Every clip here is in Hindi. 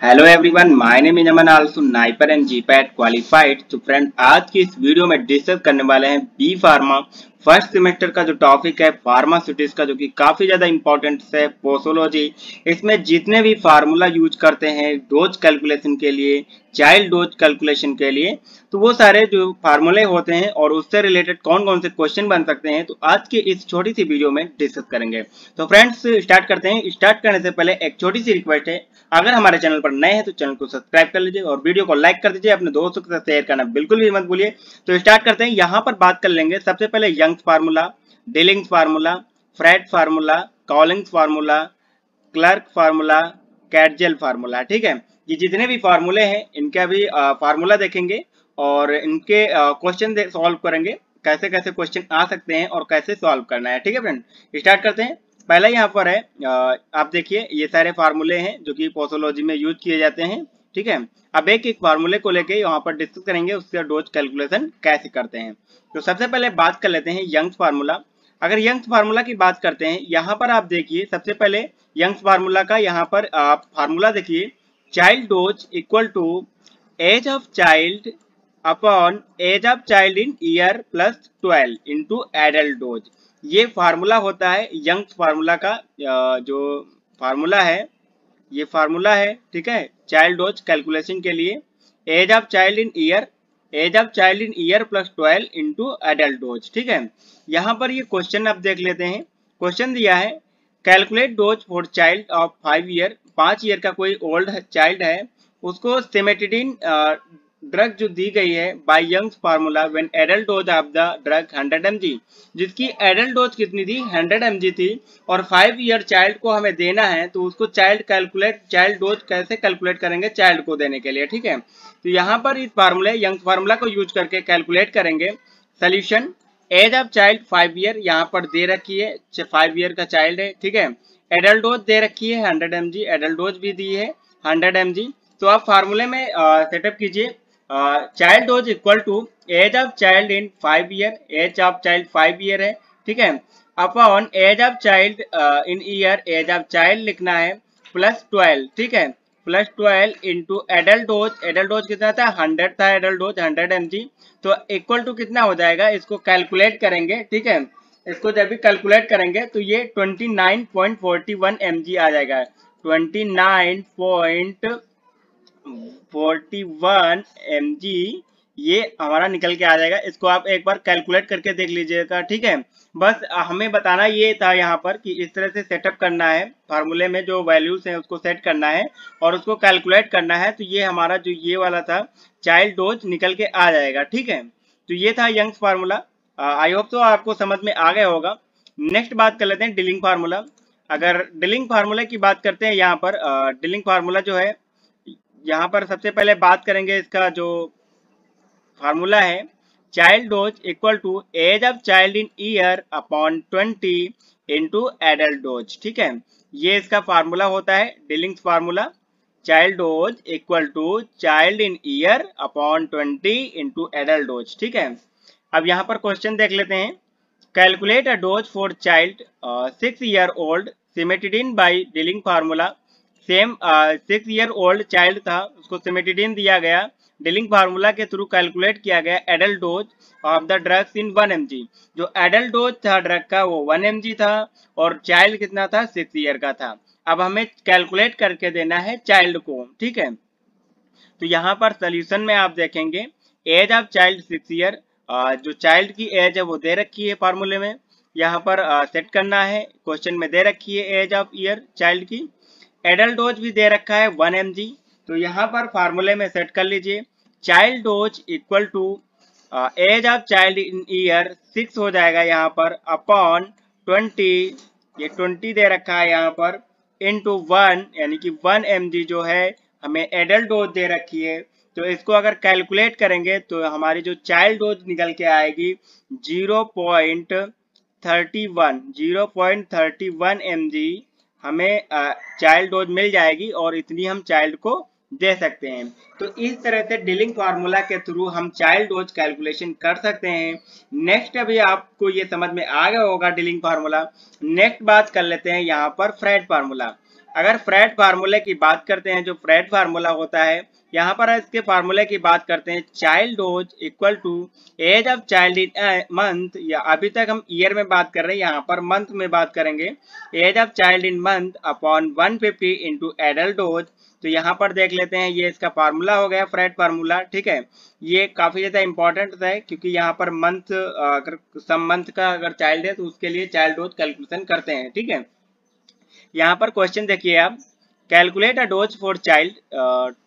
Hello everyone, my name is Aman, also NIPER and GPAT qualified. तो फ्रेंड, आज की इस वीडियो में डिस्कस करने वाले हैं बी फार्मा फर्स्ट सेमेस्टर का जो टॉपिक है फार्मास्यूटिक्स का, जो कि काफी ज्यादा इंपॉर्टेंट है। पोसोलॉजी, इसमें जितने भी फार्मूला यूज करते हैं डोज कैलकुलेशन के लिए, चाइल्ड डोज कैलकुलेशन के लिए, तो वो सारे जो फार्मूले होते हैं और उससे रिलेटेड कौन कौन से क्वेश्चन बन सकते हैं, तो आज की इस छोटी सी वीडियो में डिस्कस करेंगे। तो फ्रेंड्स, स्टार्ट करते हैं। स्टार्ट करने से पहले एक छोटी सी रिक्वेस्ट है, अगर हमारे चैनल पर नए हैं तो चैनल को सब्सक्राइब कर लीजिए और वीडियो को लाइक कर दीजिए, अपने दोस्तों के साथ शेयर करना बिल्कुल भी मत भूलिए। तो स्टार्ट करते हैं। यहाँ पर बात कर लेंगे सबसे पहले Young's formula, Dilling's formula, Fried formula, Cowling's formula, Clark formula, Catzel formula. ठीक है, ये जितने भी फार्मूले हैं इनका भी फार्मूला देखेंगे और इनके क्वेश्चन सॉल्व करेंगे, कैसे कैसे क्वेश्चन आ सकते हैं और कैसे सॉल्व करना है। ठीक है फ्रेंड, स्टार्ट करते हैं। पहला यहाँ पर है, आप देखिए ये सारे फार्मूले हैं जो कि पोसोलॉजी में यूज किए जाते हैं। ठीक है, अब एक एक फार्मूले को लेके यहाँ पर डिस्कस करेंगे, उसका डोज कैलकुलेशन कैसे करते हैं। तो सबसे पहले बात कर लेते हैं यंग्स फार्मूला। अगर यंग्स फार्मूला की बात करते हैं, यहाँ पर आप देखिए सबसे पहले यंग्स फार्मूला का यहाँ पर आप फार्मूला देखिए, child dose equal to age of child upon age of child in year plus 12 into adult dose. ये फार्मूला होता है यंग्स फार्मूला का, जो फार्मूला है ये फार्मूला है। ठीक है, चाइल्ड डोज कैलकुलेशन के लिए age of child in year, age of child in year plus 12 into adult dose. ठीक है, यहाँ पर ये क्वेश्चन आप देख लेते हैं। क्वेश्चन दिया है calculate dose for child of 5 year, 5 year का कोई ओल्ड चाइल्ड है, उसको सिमेटिडिन ड्रग जो दी गई है by Young's formula when adult dose of the drug 100 mg, जिसकी एडल्ट डोज कितनी थी 100 mg थी, और 5 ईयर चाइल्ड को हमें देना है, तो उसको चाइल्ड डोज कैसे कैलकुलेट करेंगे चाइल्ड को देने के लिए। ठीक है, तो यहाँ पर इस फार्मूले यंग्स फार्मूला को यूज करके कैलकुलेट करेंगे। Solution, age of child 5 year यहाँ पर दे रखी है, 5 ईयर का चाइल्ड है। ठीक है, एडल्ट डोज दे रखी है 100 mg, एडल्ट डोज भी दी है 100 mg। तो आप फार्मूले में सेटअप कीजिए, child dose equal to age of child in 5 year, age of child 5 year है। ठीक है, upon age of child in year, age of child लिखना है प्लस 12। ठीक है, plus 12 into adult dose, adult dose कितना था 100 था, एडल्ट डोज 100 mg, तो इक्वल टू कितना हो जाएगा, इसको कैलकुलेट करेंगे। ठीक है, इसको जब भी कैलकुलेट करेंगे तो ये 29.41 mg आ जाएगा, 29.41 mg ये हमारा निकल के आ जाएगा। इसको आप एक बार कैलकुलेट करके देख लीजिएगा। ठीक है, बस हमें बताना ये था यहाँ पर कि इस तरह से सेटअप करना है, फार्मूले में जो वैल्यूज हैं उसको सेट करना है और उसको कैलकुलेट करना है, तो ये हमारा जो ये वाला था चाइल्ड डोज निकल के आ जाएगा। ठीक है, तो ये था यंग्स फार्मूला। आई होप तो आपको समझ में आ गया होगा। नेक्स्ट बात कर लेते हैं डिलिंग फार्मूला। अगर डिलिंग फार्मूला की बात करते हैं, यहाँ पर डिलिंग फार्मूला जो है, यहाँ पर सबसे पहले बात करेंगे इसका जो फार्मूला है, child dose equal to age of child in year upon 20 into adult dose. ठीक है, ये इसका फार्मूला होता है Dilling's formula, child dose equal to child in year upon 20 into adult dose. ठीक है, अब यहाँ पर क्वेश्चन देख लेते हैं। Calculate a dose for child 6 year old cimetidine by Dilling formula. Same 6 year old child था, उसको सिमेटिडिन दिया गया, डिलिंग फार्मूला के थ्रू कैलकुलेट किया गया adult dose of the drugs in 1 mg। जो एडल्ट डोज था ड्रग का वो 1 mg था और चाइल्ड कितना था 6 ईयर का था। अब हमें कैलकुलेट करके देना है चाइल्ड को। ठीक है, तो यहाँ पर सोल्यूशन में आप देखेंगे एज ऑफ चाइल्ड 6 ईयर, जो चाइल्ड की एज है वो दे रखी है फार्मूले में, यहाँ पर सेट करना है, क्वेश्चन में दे रखी है एज ऑफ ईयर चाइल्ड की, एडल्ट डोज भी दे रखा है 1 mg, तो यहाँ पर फार्मूले में सेट कर लीजिए, child dose equal to age of child in year 6 हो जाएगा यहाँ पर, अपॉन 20, ये 20 दे रखा है यहाँ पर, इंटू 1 यानी कि 1 mg जो है हमें एडल्ट डोज दे रखी है। तो इसको अगर कैलकुलेट करेंगे तो हमारी जो चाइल्ड डोज निकल के आएगी 0.31 mg हमें चाइल्ड डोज मिल जाएगी और इतनी हम चाइल्ड को दे सकते हैं। तो इस तरह से डिलिंग फार्मूला के थ्रू हम चाइल्ड डोज कैलकुलेशन कर सकते हैं। नेक्स्ट, अभी आपको ये समझ में आ गया होगा डिलिंग फार्मूला। नेक्स्ट बात कर लेते हैं यहाँ पर फ्रेड फार्मूला। अगर फ्रेड फार्मूले की बात करते हैं, जो फ्रेड फार्मूला होता है, यहाँ पर इसके फार्मूले की बात करते हैं, child dose equal to age of child in month, या अभी तक हम ईयर में बात कर रहे हैं, यहाँ पर मंथ में बात करेंगे, age of child in month upon 150 into adult dose. तो यहाँ पर देख लेते हैं, ये इसका फार्मूला हो गया फ्रेड फार्मूला, ठीक है। ये काफी ज्यादा इंपॉर्टेंट है, क्योंकि यहाँ पर मंथ, अगर सम मंथ का अगर चाइल्ड है तो उसके लिए चाइल्ड डोज कैलकुलेशन करते हैं, ठीक है। यहाँ पर क्वेश्चन देखिए आप, calculate a dose for child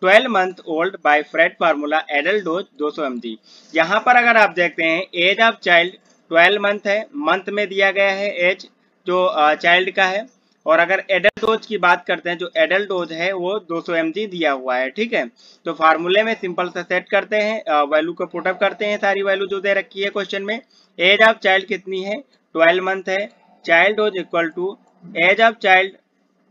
12 month old by Fried formula, adult dose 200 mg। यहाँ पर अगर आप देखते हैं, एज ऑफ चाइल्ड 12 मंथ है, मंथ में दिया गया है एज जो चाइल्ड का है, और अगर एडल्ट डोज की बात करते हैं, जो एडल्ट डोज है वो 200 mg दिया हुआ है, ठीक है। तो फार्मूले में सिंपल सा सेट करते हैं, वैल्यू को पुटअप करते हैं, सारी वैल्यू जो दे रखी है क्वेश्चन में। एज ऑफ चाइल्ड कितनी है, 12 मंथ है, child dose equal to age of child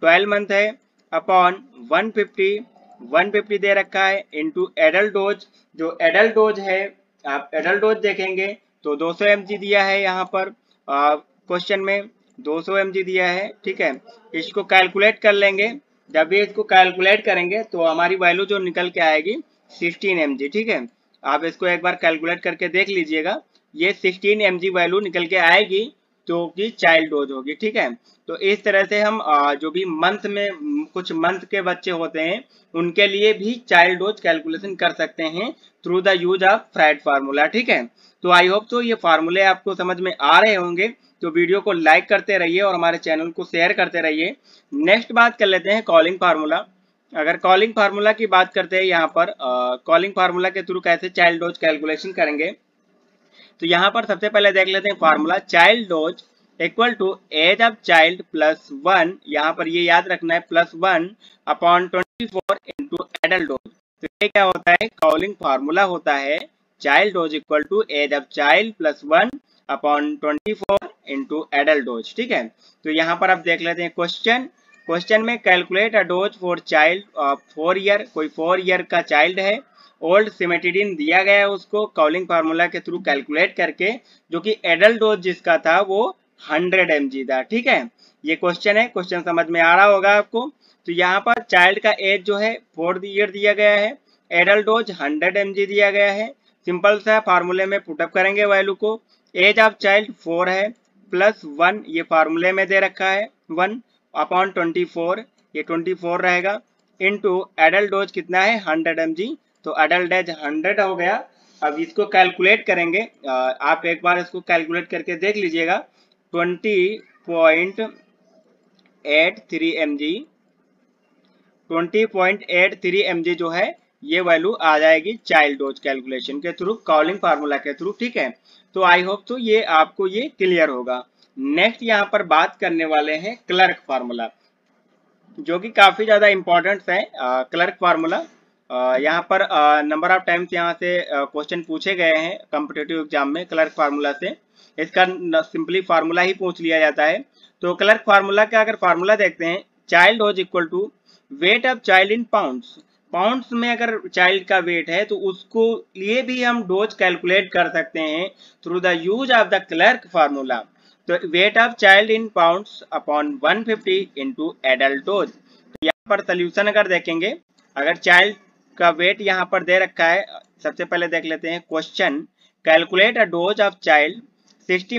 12 month है अपॉन 150 दे रखा है इंटू एडल्ट डोज, जो एडल्ट डोज है, आप एडल्ट डोज देखेंगे तो 200 mg दिया है यहाँ पर क्वेश्चन में, 200 mg दिया है, ठीक है। इसको कैलकुलेट कर लेंगे, जब भी इसको कैलकुलेट करेंगे तो हमारी वैल्यू जो निकल के आएगी 16 mg, ठीक है। आप इसको एक बार कैलकुलेट करके देख लीजिएगा, ये 16 mg वैल्यू निकल के आएगी, जो कि चाइल्ड डोज होगी, ठीक है। तो इस तरह से हम जो भी मंथ में कुछ मंथ के बच्चे होते हैं, उनके लिए भी चाइल्ड डोज कैलकुलेशन कर सकते हैं through the use of Fried formula, ठीक है। तो आई होप तो ये फार्मूले आपको समझ में आ रहे होंगे, तो वीडियो को लाइक करते रहिए और हमारे चैनल को शेयर करते रहिए। नेक्स्ट बात कर लेते हैं कॉलिंग फार्मूला। अगर कॉलिंग फार्मूला की बात करते हैं, यहाँ पर कॉलिंग फार्मूला के थ्रू कैसे चाइल्ड डोज कैलकुलेशन करेंगे, तो यहाँ पर सबसे पहले देख लेते हैं formula, child dose equal to age of child plus 1, यहाँ पर ये याद रखना है, plus 1 upon 24 into adult dose. तो ये क्या होता है, कॉलिंग फार्मूला होता है, child dose equal to age of child plus 1 upon 24 into adult dose, ठीक है। तो यहाँ पर आप देख लेते हैं क्वेश्चन में calculate a dose for child 4 year, कोई 4 ईयर का चाइल्ड है, ओल्ड सिमेटिडिन दिया गया है, उसको कॉलिंग फार्मूला के थ्रू कैलकुलेट करके, जो कि एडल्ट डोज जिसका था वो 100 mg था, ठीक है। ये क्वेश्चन है, क्वेश्चन समझ में आ रहा होगा आपको। तो यहाँ पर चाइल्ड का एज जो है 4 ईयर दिया गया है, एडल्ट डोज 100 mg दिया गया है। सिंपल सा फार्मूले में पुटअप करेंगे वैल्यू को, एज ऑफ चाइल्ड 4 है, प्लस 1 ये फार्मूले में दे रखा है 1 अपॉन 24, ये 24 रहेगा, इंटू एडल्ट डोज कितना है 100 mg, तो एडल्ट डोज 100 हो गया। अब इसको कैलकुलेट करेंगे, आप एक बार इसको कैलकुलेट करके देख लीजिएगा, 20.83 mg, 20.83 mg जो है ये वैल्यू आ जाएगी चाइल्ड डोज कैलकुलेशन के थ्रू, कॉलिंग फार्मूला के थ्रू, ठीक है। तो आई होप तो ये आपको ये क्लियर होगा। नेक्स्ट यहाँ पर बात करने वाले हैं क्लर्क फार्मूला, जो कि काफी ज्यादा इंपॉर्टेंट है। क्लर्क फार्मूला यहाँ पर नंबर ऑफ टाइम्स यहाँ से क्वेश्चन पूछे गए हैं कॉम्पिटिटिव एग्जाम में क्लर्क फार्मूला से, इसका सिंपली फार्मूला ही पूछ लिया जाता है। तो क्लर्क फार्मूला का अगर फार्मूला देखते हैं, child dose equal to weight of child in pounds, pounds में अगर चाइल्ड का वेट है तो उसको लिए भी हम डोज कैलकुलेट कर सकते हैं through the use of the Clark formula. तो weight of child in pounds upon 150 into adult dose. तो यहाँ पर सोल्यूशन अगर देखेंगे, अगर चाइल्ड का वेट यहाँ पर दे रखा है, सबसे पहले देख लेते हैं question, calculate a dose of child 60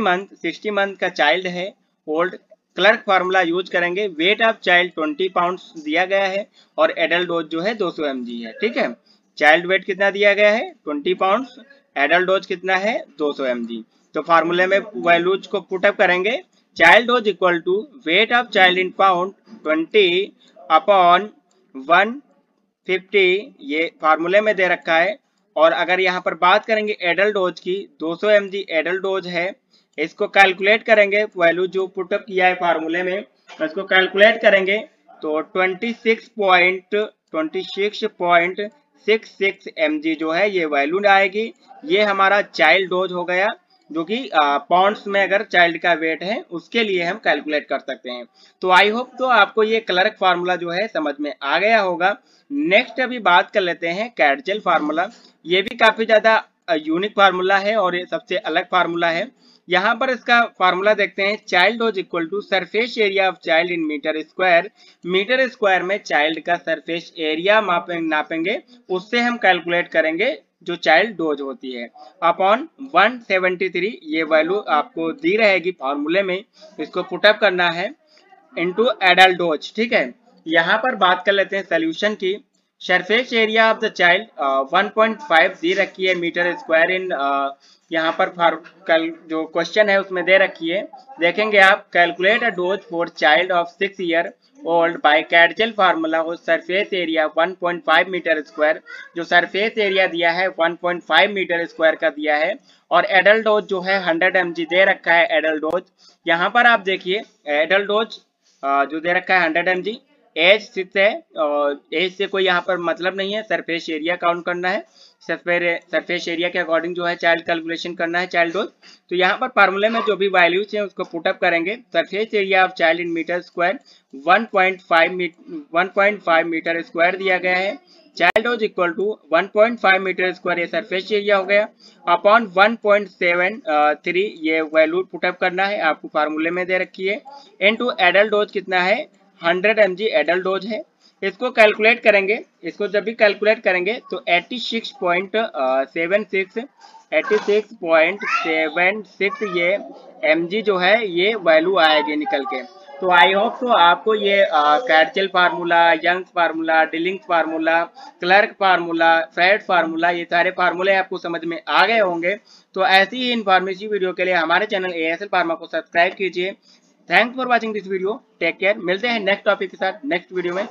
month का चाइल्ड है, ओल्ड, क्लर्क फार्मूला यूज करेंगे, वेट ऑफ चाइल्ड 20 पाउंड्स दिया गया है और एडल्ट डोज जो है 200 mg है, ठीक है। चाइल्ड वेट कितना दिया गया है 20 पाउंड्स, एडल्ट डोज कितना है 200 mg। तो फार्मूले में वैल्यूज को पुटअप करेंगे, child dose equal to weight of child in pound 20 upon 150, ये फार्मूले में दे रखा है। और अगर यहाँ पर बात करेंगे एडल्ट डोज की, 200 mg एडल्ट डोज है, इसको कैलकुलेट करेंगे, वैल्यू जो पुटअप किया है फार्मूले में इसको कैलकुलेट करेंगे तो 26.66 mg जो है ये वैल्यू आएगी। ये हमारा चाइल्ड डोज हो गया, जो कि पाउंड्स में अगर चाइल्ड का वेट है उसके लिए हम कैलकुलेट कर सकते हैं। तो आई होप तो आपको ये क्लर्क फार्मूला जो है समझ में आ गया होगा। नेक्स्ट अभी बात कर लेते हैं कैटजेल फार्मूला। ये भी काफी ज्यादा यूनिक फार्मूला है और ये सबसे अलग फार्मूला है। यहाँ पर इसका फार्मूला देखते हैं, child dose equal to surface area of child in metre square. Metre square में चाइल्ड का सरफेस एरिया नापेंगे, उससे हम कैलकुलेट करेंगे जो चाइल्ड डोज होती है, अपॉन 173। ये वैल्यू आपको दी रहेगी फार्मूले में, इसको पुटअप करना है इनटू एडल्ट डोज। ठीक है, यहाँ पर बात कर लेते हैं सोल्यूशन की। Surface area of the child 1.5 दी रखी है मीटर स्क्वायर इन, यहाँ पर कल जो क्वेश्चन है उसमें दे रखी है। देखेंगे आप, calculate a dose for child of 6 year old by Catzel formula who surface area 1.5 metre square. जो सरफेस एरिया दिया है 1.5 मीटर स्क्वायर का दिया है, और एडल्ट डोज जो है 100 mg दे रखा है एडल्ट डोज। यहाँ पर आप देखिए एडल्ट डोज जो दे रखा है 100 mg, एज 6 है, और एज से कोई यहाँ पर मतलब नहीं है, सरफेस एरिया काउंट करना है, सरफेस एरिया के अकॉर्डिंग जो है चाइल्ड कैलकुलेशन करना है चाइल्ड डोज। तो यहाँ पर फार्मूले में जो भी वैल्यूज हैं उसको पुटअप करेंगे। Surface area of child in metre square 1.5 metre square दिया गया है, child dose equal to 1.5 metre square, ये सरफेस एरिया हो गया, अपॉन 1.73 ये वैल्यू पुटअप करना है, आपको फार्मूले में दे रखी है, इनटू एडल्ट डोज कितना है 100 mg एडल्ट डोज है। इसको कैलकुलेट करेंगे, इसको जब भी कैलकुलेट करेंगे तो 86.76 ये mg जो है ये वैल्यू आएगी निकल के। तो आई होप तो आपको ये Catzel formula, Young's formula, Dilling's formula, Clark formula, Fried formula, ये सारे फार्मूले आपको समझ में आ गए होंगे। तो ऐसी ही इन्फॉर्मेटिव वीडियो के लिए हमारे चैनल एएसएल फार्मा को सब्सक्राइब कीजिए। Thanks for watching this video, take care. मिलते हैं नेक्स्ट टॉपिक के साथ नेक्स्ट वीडियो में।